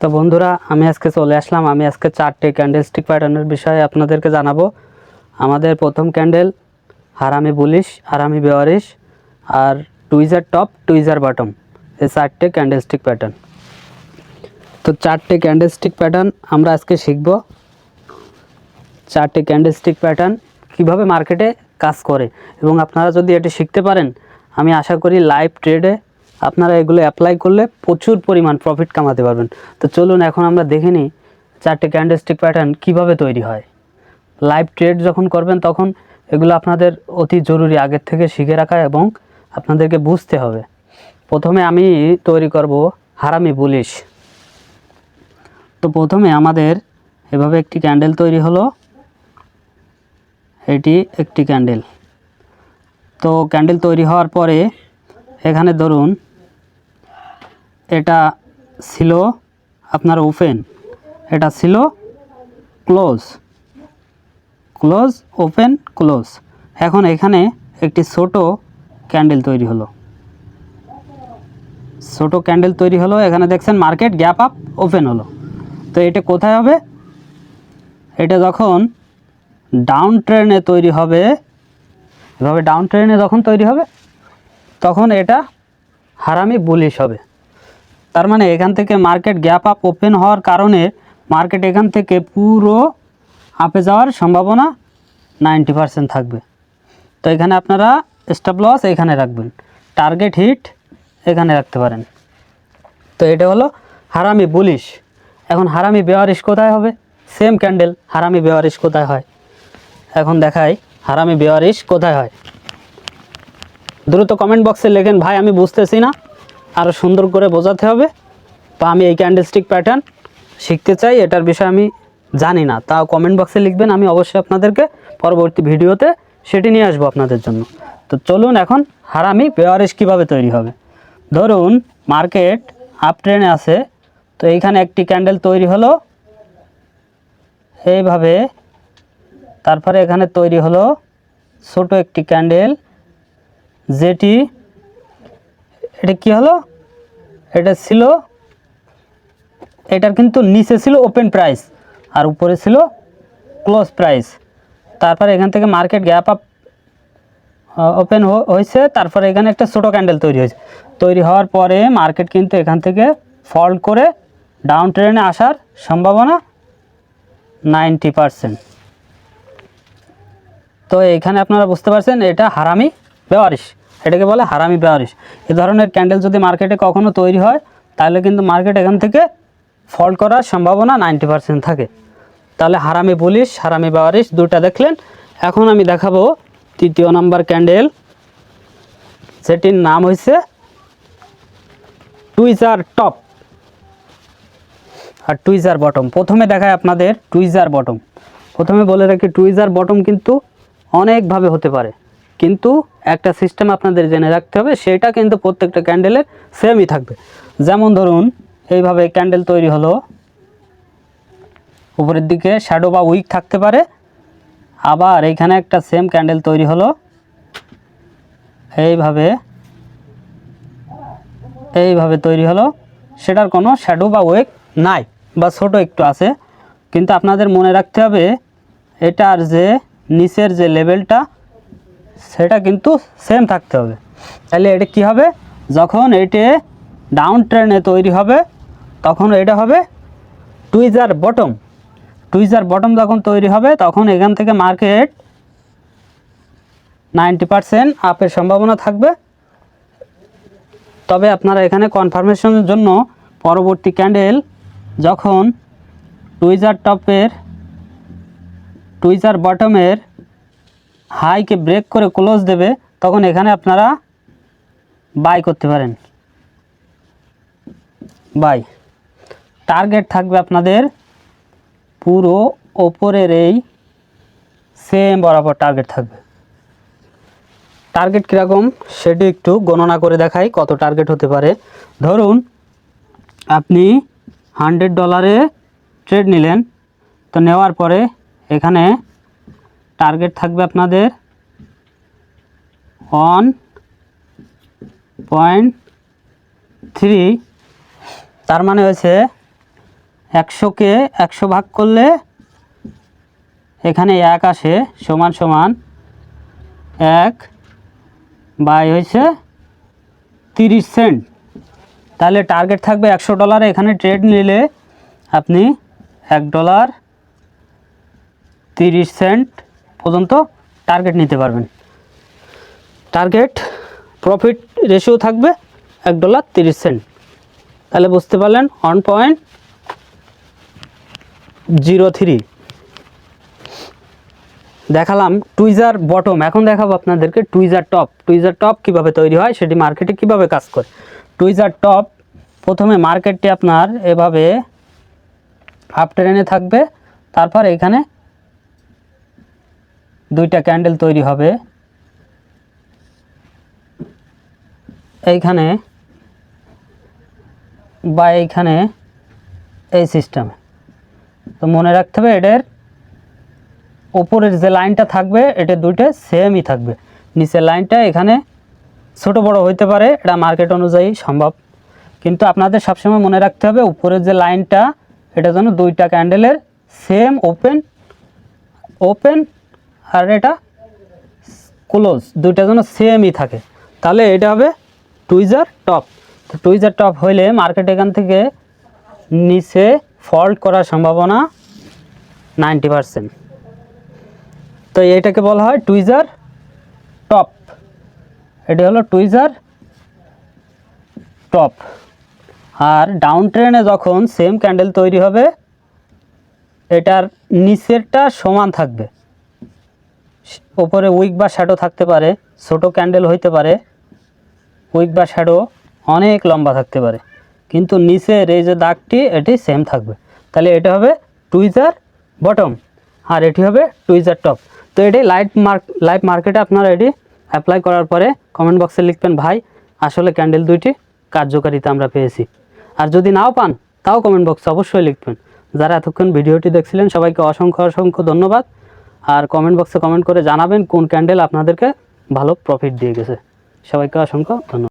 তো বন্ধুরা, আমি আজকে চলে আসলাম। আমি আজকে 4টে ক্যান্ডেলস্টিক প্যাটার্নের বিষয়ে আপনাদেরকে জানাবো। আমাদের প্রথম ক্যান্ডেল হারামি বুলিশ, হারামি বেয়ারিশ আর টুইজার টপ, টুইজার বটম, এই 4টে ক্যান্ডেলস্টিক প্যাটার্ন। তো 4টে ক্যান্ডেলস্টিক প্যাটার্ন আমরা আজকে শিখব। 4টে ক্যান্ডেলস্টিক প্যাটার্ন কীভাবে মার্কেটে কাজ করে এবং আপনারা যদি এটি শিখতে পারেন, আমি আশা করি লাইভ ট্রেডে আপনারা এগুলো অ্যাপ্লাই করলে প্রচুর পরিমাণ প্রফিট কামাতে পারবেন। তো চলুন এখন আমরা দেখে নিই 4টে ক্যান্ডেলস্টিক প্যাটার্ন কিভাবে তৈরি হয়। লাইভ ট্রেড যখন করবেন তখন এগুলো আপনাদের অতি জরুরি আগের থেকে শিখে রাখা এবং আপনাদেরকে বুঝতে হবে। প্রথমে আমি তৈরি করব হারামি বুলিশ। তো প্রথমে আমাদের এভাবে একটি ক্যান্ডেল তৈরি হলো, এটি একটি ক্যান্ডেল। তো ক্যান্ডেল তৈরি হওয়ার পরে এখানে ধরুন এটা ছিল আপনার ওপেন, এটা ছিল ক্লোজ, ক্লোজ, ওপেন, ক্লোজ। এখন এখানে একটি ছোট ক্যান্ডেল তৈরি হলো, ছোট ক্যান্ডেল তৈরি হলো। এখানে দেখছেন মার্কেট গ্যাপ আপ ওপেন হলো। তো এটা কোথায় হবে? এটা যখন ডাউন ট্রেনে তৈরি হবে, এভাবে ডাউন ট্রেনে যখন তৈরি হবে তখন এটা হারামি বুলিশ হবে। তার মানে এখান থেকে মার্কেট গ্যাপ আপ ওপেন হওয়ার কারণে মার্কেট এখান থেকে পুরো আপে যাওয়ার সম্ভাবনা 90% থাকবে। তো এখানে আপনারা স্টপ লস এখানে রাখবেন, টার্গেট হিট এখানে রাখতে পারেন। তো এটা হলো হারামি বুলিশ। এখন হারামি বেয়ারিশ কোথায় হবে? সেম ক্যান্ডেল, হারামি বেয়ারিশ কোথায় হয় এখন দেখাই। হারামি বেয়ারিশ কোথায় হয় দ্রুত কমেন্ট বক্সে লেখেন, ভাই আমি বুঝতেছি না, আরও সুন্দর করে বোঝাতে হবে। তো আমি এই ক্যান্ডেলস্টিক প্যাটার্ন শিখতে চাই, এটার বিষয়ে আমি জানি না, তাও কমেন্ট বক্সে লিখবেন, আমি অবশ্যই আপনাদেরকে পরবর্তী ভিডিওতে সেটি নিয়ে আসবো আপনাদের জন্য। তো চলুন এখন হারামি বেয়ারিশ কীভাবে তৈরি হবে। ধরুন মার্কেট আপ ট্রেনে আছে, তো এইখানে একটি ক্যান্ডেল তৈরি হলো এইভাবে, তারপরে এখানে তৈরি হলো ছোট একটি ক্যান্ডেল, যেটি এটা কি হলো, এটা ছিল, এটার কিন্তু নিচে ছিল ওপেন প্রাইস আর উপরে ছিল ক্লোজ প্রাইস। তারপরে এখান থেকে মার্কেট গ্যাপ আপ ওপেন হয়েছে, তারপরে এখানে একটা ছোট ক্যান্ডেল তৈরি হয়েছে। তৈরি হওয়ার পরে মার্কেট কিন্তু এখান থেকে ফল্ট করে ডাউন ট্রেনে আসার সম্ভাবনা 90%। তো এখানে আপনারা বুঝতে পারছেন এটা হারামি বেয়ারিশ, এটাকে বলে হারামি বেয়ারিশ। এ ধরনের ক্যান্ডেল যদি মার্কেটে কখনো তৈরি হয় তাহলে কিন্তু মার্কেট এখান থেকে ফল্ট করার সম্ভাবনা 90% থাকে। তাহলে হারামি বুলিশ, হারামি বেয়ারিশ দুটা দেখলেন। এখন আমি দেখাবো তৃতীয় নাম্বার ক্যান্ডেল, যেটির নাম হয়েছে টুইজার টপ আর টুইজার বটম। প্রথমে দেখায় আপনাদের টুইজার বটম। প্রথমে বলে রাখি টুইজার বটম কিন্তু অনেকভাবে হতে পারে, কিন্তু একটা সিস্টেম আপনাদের জেনে রাখতে হবে, সেটা কিন্তু প্রত্যেকটা ক্যান্ডেলের সেমই থাকবে। যেমন ধরুন এইভাবে ক্যান্ডেল তৈরি হলো, উপরের দিকে শ্যাডো বা উইক থাকতে পারে, আবার এইখানে একটা সেম ক্যান্ডেল তৈরি হলো এইভাবে, এইভাবে তৈরি হলো, সেটার কোনো শ্যাডো বা উইক নাই বা ছোট একটু আছে। কিন্তু আপনাদের মনে রাখতে হবে এটার যে নিচের যে লেভেলটা সেটা কিন্তু সেম থাকতে হবে। তাহলে এটা কি হবে, যখন এটি ডাউন ট্রেনে তৈরি হবে তখন এটা হবে টুইজার বটম। টুইজার বটম যখন তৈরি হবে তখন এখান থেকে মার্কেট 90% আপের সম্ভাবনা থাকবে। তবে আপনারা এখানে কনফার্মেশনের জন্য পরবর্তী ক্যান্ডেল যখন টুইজার টপের, টুইজার বটমের হাইকে ব্রেক করে ক্লোজ দেবে, তখন এখানে আপনারা বাই করতে পারেন, বাই। টার্গেট থাকবে আপনাদের পুরো ওপরের এই সেম বরাবর টার্গেট থাকবে। টার্গেট কীরকম সেটি একটু গণনা করে দেখাই কত টার্গেট হতে পারে। ধরুন আপনি $100 ট্রেড নিলেন, তো নেওয়ার পরে এখানে টার্গেট থাকবে আপনাদের 1.3, তার মানে হয়েছে 100কে 100 ভাগ করলে এখানে 1 আসে, সমান সমান 1 বাই হয়েছে 30 সেন্ট। তাহলে টার্গেট থাকবে $100। এখানে ট্রেড নিলে আপনি $1.30 পর্যন্ত টার্গেট নিতে পারবেন। টার্গেট প্রফিট রেশিও থাকবে $1.30। তাহলে বুঝতে পারলেন 1.03 দেখালাম টুইজার বটম। এখন দেখাবো আপনাদেরকে টুইজার টপ। টুইজার টপ কীভাবে তৈরি হয়, সেটি মার্কেটে কিভাবে কাজ করে। টুইজার টপ প্রথমে মার্কেটটি আপনার এভাবে আপ ট্রেনে থাকবে, তারপর এখানে দুইটা ক্যান্ডেল তৈরি হবে এইখানে বা এইখানে, এই সিস্টেমে। তো মনে রাখতে হবে এটার ওপরের যে লাইনটা থাকবে এটা দুইটা সেমই থাকবে, নিচের লাইনটা এখানে ছোট বড় হইতে পারে, এটা মার্কেট অনুযায়ী সম্ভব, কিন্তু আপনাদের সবসময় মনে রাখতে হবে উপরের যে লাইনটা এটা যেন দুইটা ক্যান্ডেলের সেম ওপেন আর এটা ক্লোজ দুইটা যেন সেমই থাকে, তাহলে এটা হবে টুইজার টপ। তো টুইজার টপ হইলে মার্কেট এখান থেকে নিচে ফল্ট করার সম্ভাবনা 90%। তো এটাকে বলা হয় টুইজার টপ। এটি হলো টুইজার টপ। আর ডাউন ট্রেনে যখন সেম ক্যান্ডেল তৈরি হবে, এটার নিচেরটা সমান থাকবে, ওপরে উইক বা শ্যাডো থাকতে পারে, ছোট ক্যান্ডেল হইতে পারে, উইক বা শ্যাডো অনেক লম্বা থাকতে পারে, কিন্তু নিচের এই যে দাগটি এটি সেম থাকবে। তাহলে এটা হবে টুইজার বটম আর এটি হবে টুইজার টপ। তো এটি লাইভ মার্কেটে আপনারা এটি অ্যাপ্লাই করার পরে কমেন্ট বক্সে লিখবেন ভাই আসলে ক্যান্ডেল দুইটি কার্যকারিতা আমরা পেয়েছি। আর যদি নাও পান তাও কমেন্ট বক্সে অবশ্যই লিখবেন। যারা এতক্ষণ ভিডিওটি দেখছিলেন সবাইকে অসংখ্য ধন্যবাদ। আর কমেন্ট বক্সে কমেন্ট করে জানাবেন কোন ক্যান্ডেল আপনাদেরকে ভালো প্রফিট দিয়ে গেছে। সবাইকে অসংখ্য ধন্যবাদ।